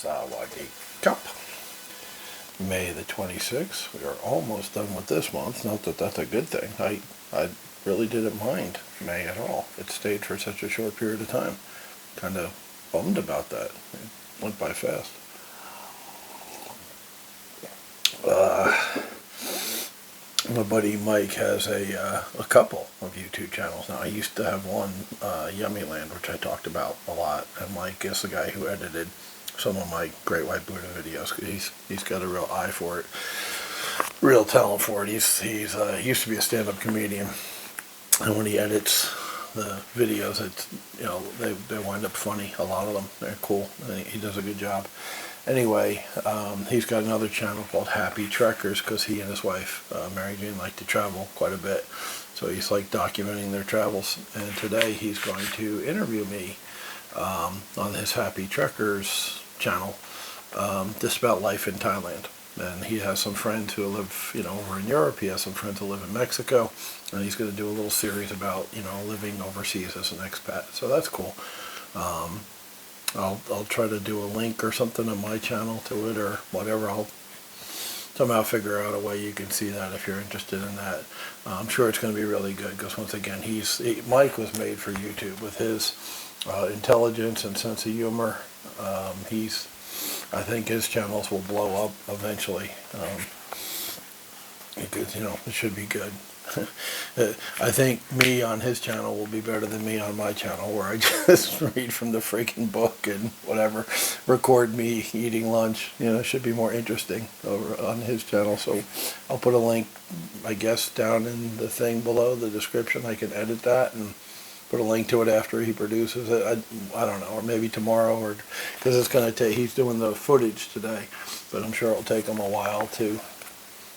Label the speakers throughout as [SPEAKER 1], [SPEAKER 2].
[SPEAKER 1] Sawadee Cup. May the 26th. We are almost done with this month. Not that that's a good thing. I really didn't mind May at all. It stayed for such a short period of time. Kind of bummed about that. It went by fast. My buddy Mike has a couple of YouTube channels now. I used to have one, Yummy Land, which I talked about a lot. And Mike is the guy who edited some of my Great White Buddha videos. He's got a real eye for it, real talent for it. He used to be a stand-up comedian, and when he edits the videos, it's, you know, they wind up funny. A lot of them, they're cool. And he does a good job. Anyway, he's got another channel called Happy Trekkers, because he and his wife, Mary Jane, like to travel quite a bit. So he's like documenting their travels. And today he's going to interview me on his Happy Trekkers channel, just about life in Thailand. And he has some friends who live, you know, over in Europe. He has some friends who live in Mexico, and he's going to do a little series about, you know, living overseas as an expat. So that's cool. I'll try to do a link or something on my channel to it or whatever. I'll somehow figure out a way you can see that if you're interested in that. I'm sure it's going to be really good, because once again, Mike was made for YouTube with his intelligence and sense of humor. I think his channels will blow up eventually, because, you know, it should be good. I think me on his channel will be better than me on my channel, where I just read from the freaking book and whatever, record me eating lunch. You know, it should be more interesting over on his channel. So I'll put a link, I guess, down in the thing below, the description. I can edit that and put a link to it after he produces it. I don't know, or maybe tomorrow, or because it's going to take, he's doing the footage today, but I'm sure it'll take him a while to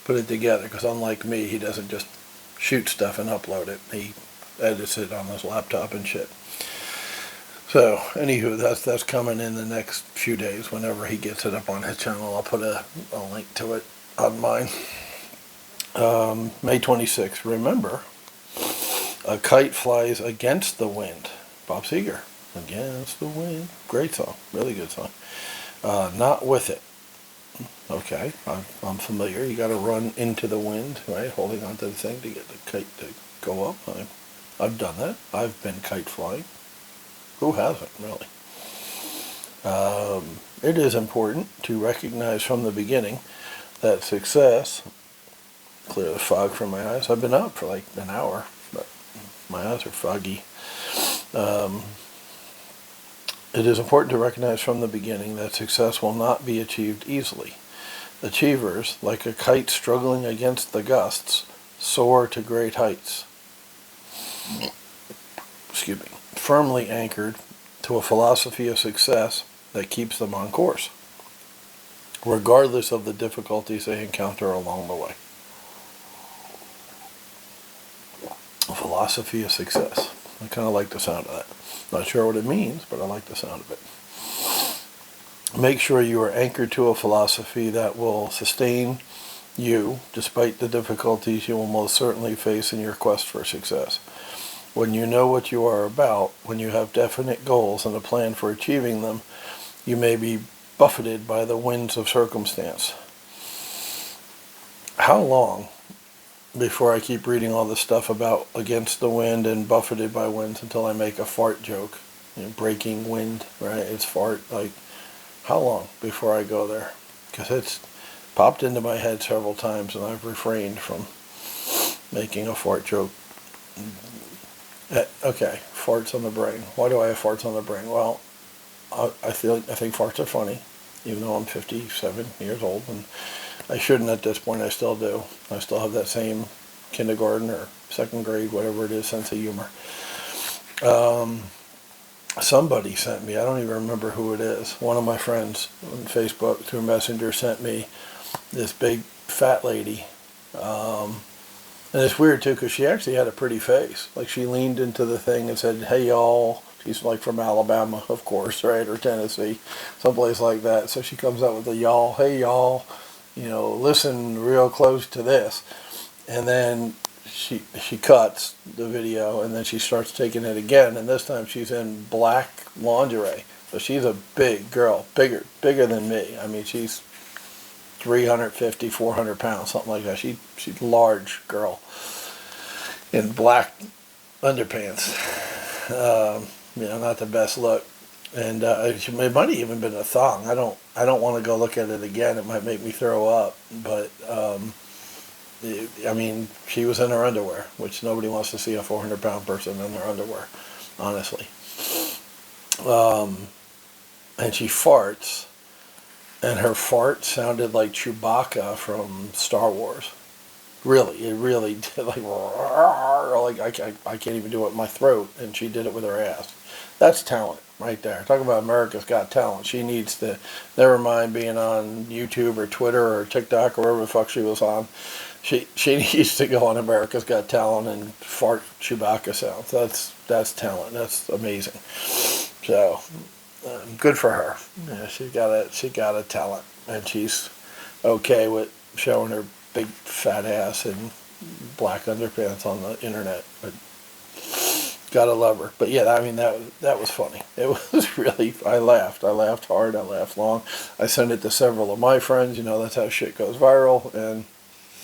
[SPEAKER 1] put it together, because unlike me, he doesn't just shoot stuff and upload it. He edits it on his laptop and shit. So anywho, that's coming in the next few days. Whenever he gets it up on his channel, I'll put a link to it on mine. May 26th. Remember, a kite flies against the wind. Bob Seger. Against the wind. Great song. Really good song. Not with it. Okay, I'm familiar. You got to run into the wind, right? Holding onto the thing to get the kite to go up. I've done that. I've been kite flying. Who hasn't, really? It is important to recognize from the beginning that success. Clear the fog from my eyes. I've been up for like an hour, but my eyes are foggy. It is important to recognize from the beginning that success will not be achieved easily. Achievers, like a kite struggling against the gusts, soar to great heights. Excuse me. Firmly anchored to a philosophy of success that keeps them on course, regardless of the difficulties they encounter along the way. A philosophy of success. I kind of like the sound of that. Not sure what it means, but I like the sound of it. Make sure you are anchored to a philosophy that will sustain you despite the difficulties you will most certainly face in your quest for success. When you know what you are about, when you have definite goals and a plan for achieving them, you may be buffeted by the winds of circumstance. How long before I keep reading all this stuff about against the wind and buffeted by winds until I make a fart joke? You know, breaking wind, right? It's fart. Like, how long before I go there? Because it's popped into my head several times, and I've refrained from making a fart joke. Okay, farts on the brain. Why do I have farts on the brain? Well, I think farts are funny, even though I'm 57 years old, and I shouldn't at this point. I still do. I still have that same kindergarten or second grade, whatever it is, sense of humor. Somebody sent me, I don't even remember who it is, one of my friends on Facebook through Messenger sent me this big fat lady. And it's weird too, because she actually had a pretty face. Like, she leaned into the thing and said, "Hey y'all." She's like from Alabama, of course, right? Or Tennessee, someplace like that. So she comes out with a y'all, "Hey y'all, you know, listen real close to this." And then she cuts the video, and then she starts taking it again, and this time she's in black lingerie, So she's a big girl, bigger than me. I mean, she's 350, 400 pounds, something like that. She's a large girl in black underpants. Not the best look. And it might have even been a thong. I don't want to go look at it again. It might make me throw up. But she was in her underwear, which nobody wants to see a 400-pound person in their underwear, honestly. And she farts, and her fart sounded like Chewbacca from Star Wars. Really, it really did, like I can't even do it in my throat, and she did it with her ass. That's talent right there. Talk about America's Got Talent. She needs to, never mind being on YouTube or Twitter or TikTok or wherever the fuck she was on. She needs to go on America's Got Talent and fart Chewbacca sounds. That's talent. That's amazing. So good for her. Yeah, she got a talent, and she's okay with showing her big fat ass and black underpants on the internet. But gotta love her. But yeah, I mean that was funny. It was really. I laughed hard. I laughed long. I sent it to several of my friends. That's how shit goes viral. And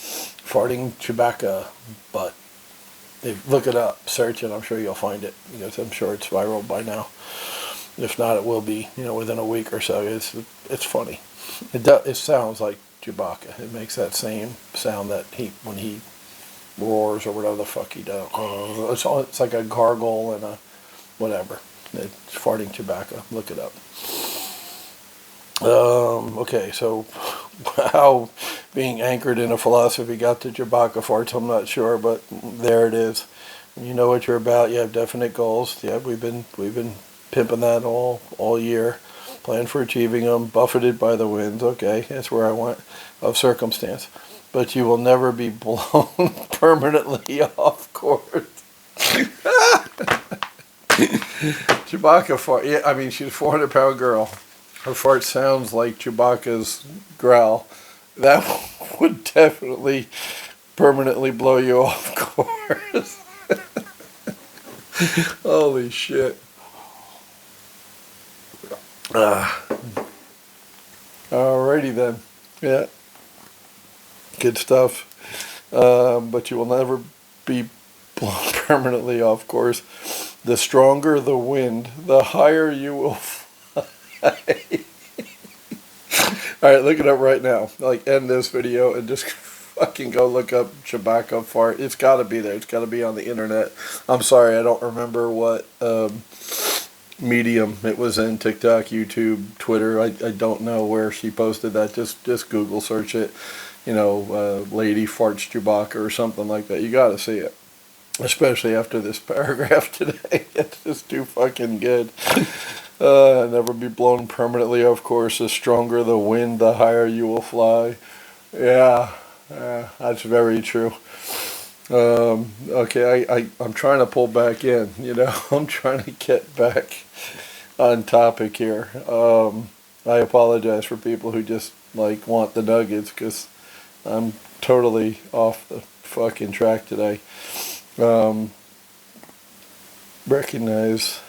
[SPEAKER 1] farting Chewbacca butt. Look it up, search it. I'm sure you'll find it, because I'm sure it's viral by now. If not, it will be. Within a week or so. It's funny. It sounds like Chewbacca. It makes that same sound that when he roars or whatever the fuck he does. It's like a gargle and a whatever. It's farting Chewbacca. Look it up. Okay, so how being anchored in a philosophy got to Chewbacca farts, I'm not sure, but there it is. You know what you're about. You have definite goals. Yeah, we've been pimping that all year. Plan for achieving them, buffeted by the winds. Okay, that's where I went, of circumstance. But you will never be blown permanently off course. Chewbacca fart. Yeah, I mean, she's a 400-pound girl. Her fart sounds like Chewbacca's growl. That would definitely permanently blow you off course. Holy shit. Alrighty then. Yeah. Good stuff. But you will never be blown permanently off course. The stronger the wind, the higher you will fly. Alright, look it up right now. End this video and just fucking go look up Chewbacca fart. It's got to be there. It's got to be on the internet. I'm sorry, I don't remember what medium it was in. TikTok, YouTube, Twitter. I don't know where she posted that. Just Google search it. Lady farts Chewbacca or something like that. You got to see it. Especially after this paragraph today. It's just too fucking good. Never be blown permanently, of course. The stronger the wind, the higher you will fly. Yeah, that's very true. Okay, I'm trying to pull back in, I'm trying to get back on topic here. I apologize for people who just, want the nuggets, because I'm totally off the fucking track today. Recognize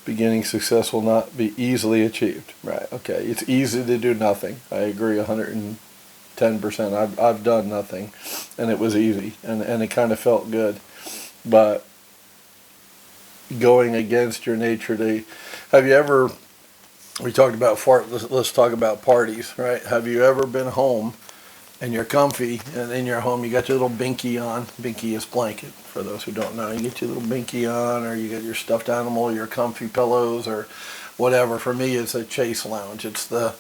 [SPEAKER 1] beginning success will not be easily achieved. Right, okay, it's easy to do nothing. I agree 110%. I've done nothing, and it was easy, and it kind of felt good. But going against your nature have you ever, we talked about let's talk about parties, right? Have you ever been home and you're comfy, and in your home you got your little binky on? Binky is blanket, for those who don't know. You get your little binky on, or you get your stuffed animal, your comfy pillows, or whatever. For me, it's a chase lounge. It's the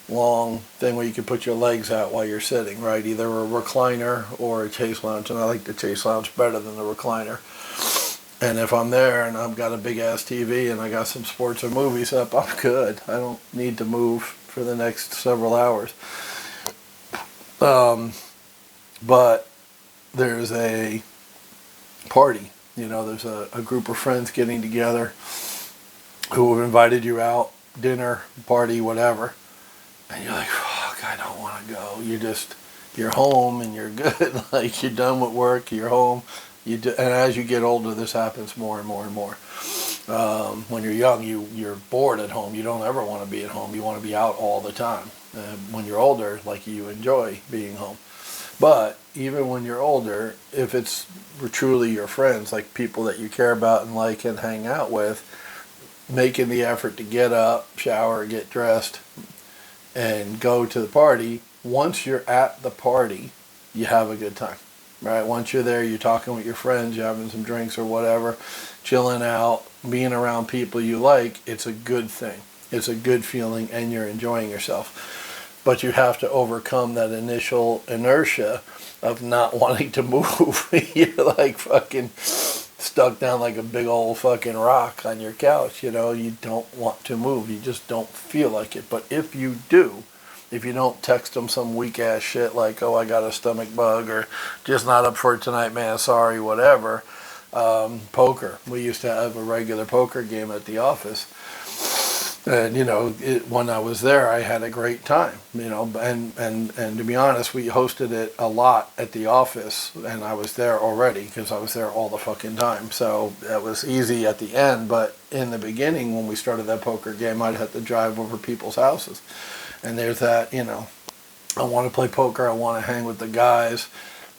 [SPEAKER 1] long thing where you can put your legs out while you're sitting, right? Either a recliner or a chase lounge, and I like the chase lounge better than the recliner. And if I'm there and I've got a big ass TV and I got some sports or movies up, I'm good. I don't need to move for the next several hours. But there's a party, there's a group of friends getting together who have invited you out, dinner, party, whatever, and you're like, fuck, I don't want to go. You're home and you're good. You're done with work, you're home. And as you get older, this happens more and more and more. When you're young, you're bored at home. You don't ever want to be at home. You want to be out all the time. When you're older, like, you enjoy being home. But even when you're older, if it's truly your friends, like people that you care about and like and hang out with, making the effort to get up, shower, get dressed, and go to the party, once you're at the party, you have a good time. Right? Once you're there, you're talking with your friends, you're having some drinks or whatever, chilling out, being around people you like, it's a good thing. It's a good feeling, and you're enjoying yourself. But you have to overcome that initial inertia of not wanting to move. You're like fucking stuck down like a big old fucking rock on your couch. You don't want to move. You just don't feel like it. But if you do, if you don't text them some weak ass shit like, oh, I got a stomach bug, or just not up for it tonight, man, sorry, whatever. Poker. We used to have a regular poker game at the office. And, when I was there, I had a great time, and to be honest, we hosted it a lot at the office, and I was there already because I was there all the fucking time. So that was easy at the end, but in the beginning, when we started that poker game, I'd have to drive over people's houses. And there's that, I want to play poker, I want to hang with the guys,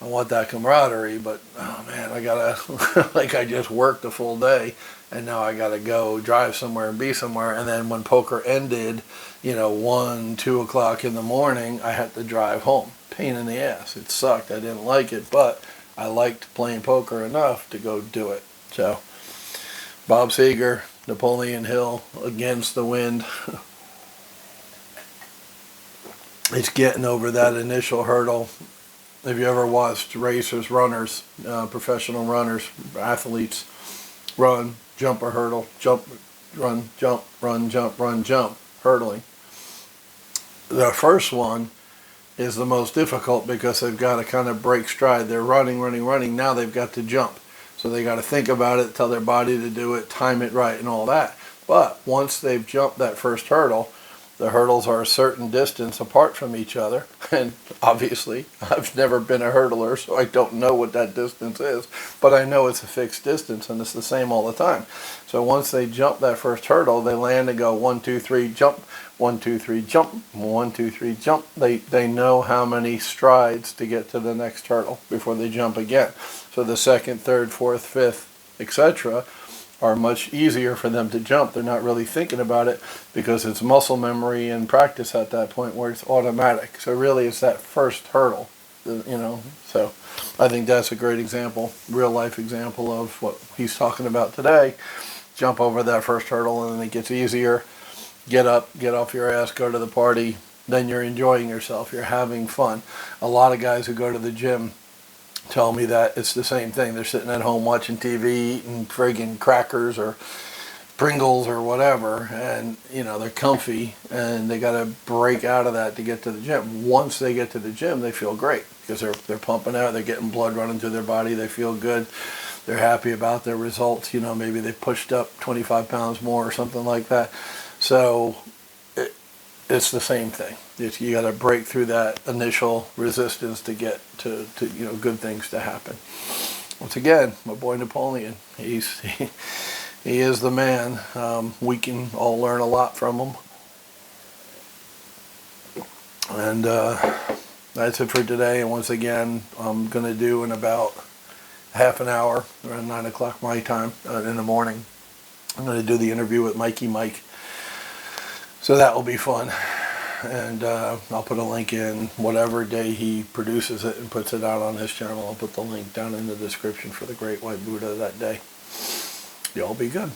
[SPEAKER 1] I want that camaraderie, but, oh man, I gotta, like, I just worked a full day, and now I gotta go drive somewhere and be somewhere. And then when poker ended, 1, 2 o'clock in the morning, I had to drive home. Pain in the ass. It sucked. I didn't like it, but I liked playing poker enough to go do it. So, Bob Seger, Napoleon Hill, Against the Wind. It's getting over that initial hurdle. If you ever watched racers, runners, professional runners, athletes, run, jump a hurdle, jump, run, jump, run, jump, run, jump, hurdling. The first one is the most difficult because they've got to kind of break stride. They're running, running, running. Now they've got to jump. So they got to think about it, tell their body to do it, time it right, and all that. But once they've jumped that first hurdle, the hurdles are a certain distance apart from each other, and obviously I've never been a hurdler, so I don't know what that distance is, but I know it's a fixed distance, and it's the same all the time. So once they jump that first hurdle, they land and go 1, 2, 3, jump, 1, 2, 3, jump, 1, 2, 3, jump. They know how many strides to get to the next hurdle before they jump again. So the second, third, fourth, fifth, etc. are much easier for them to jump. They're not really thinking about it because it's muscle memory and practice at that point where it's automatic. So really it's that first hurdle, So I think that's a great example, real life example of what he's talking about today. Jump over that first hurdle and then it gets easier. Get up, get off your ass, go to the party. Then you're enjoying yourself. You're having fun. A lot of guys who go to the gym tell me that it's the same thing. They're sitting at home watching TV, eating friggin' crackers or Pringles or whatever, and they're comfy, and they got to break out of that to get to the gym. Once they get to the gym, they feel great because they're pumping out, they're getting blood running through their body, they feel good, they're happy about their results. Maybe they pushed up 25 pounds more or something like that. So it's the same thing. You got to break through that initial resistance to get to good things to happen. Once again, my boy Napoleon, he is the man. We can all learn a lot from him. And that's it for today. And once again, I'm going to do in about half an hour, around 9 o'clock my time in the morning, I'm going to do the interview with Mikey Mike. So that will be fun. And I'll put a link in whatever day he produces it and puts it out on his channel. I'll put the link down in the description for the Great White Buddha that day. Y'all be good.